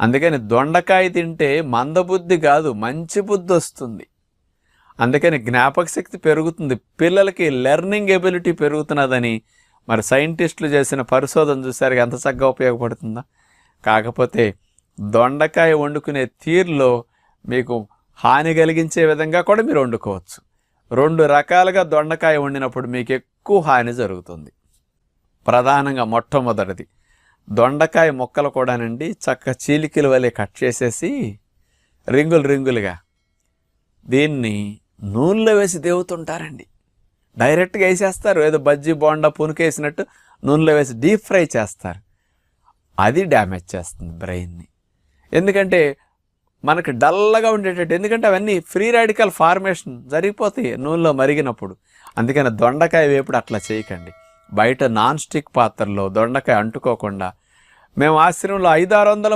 అందుకని దొండకాయ తింటే మందబుద్ధి కాదు, మంచి బుద్ధి వస్తుంది. అందుకని జ్ఞాపక శక్తి పెరుగుతుంది, పిల్లలకి లెర్నింగ్ ఎబిలిటీ పెరుగుతున్నదని మరి సైంటిస్టులు చేసిన పరిశోధన చూసారు, ఎంత చక్కగా ఉపయోగపడుతుందా. కాకపోతే దొండకాయ వండుకునే తీరులో మీకు హాని కలిగించే విధంగా కూడా మీరు వండుకోవచ్చు. 2 రకాలుగా దొండకాయ వండినప్పుడు మీకు ఎక్కువ హాని జరుగుతుంది. ప్రధానంగా మొట్టమొదటిది, దొండకాయ ముక్కలు కూడానండి చక్క చీలికల వలె కట్ చేసేసి రింగులుగా దీన్ని నూనెలో వేసి దేవుతుంటారండి. డైరెక్ట్గా వేసేస్తారు, ఏదో బజ్జీ బోండా పునుకేసినట్టు నూనెలో వేసి డీప్ ఫ్రై చేస్తారు. అది డ్యామేజ్ చేస్తుంది బ్రెయిన్ని. ఎందుకంటే మనకు డల్గా ఉండేటట్టు, ఎందుకంటే అవన్నీ ఫ్రీ రాడికల్ ఫార్మేషన్ జరిగిపోతాయి నూనెలో మరిగినప్పుడు. అందుకని దొండకాయ వేపుడు అట్లా చేయకండి. బయట నాన్ స్టిక్ పాత్రలో దొండకాయ అంటుకోకుండా, మేము ఆశ్రమంలో 500-600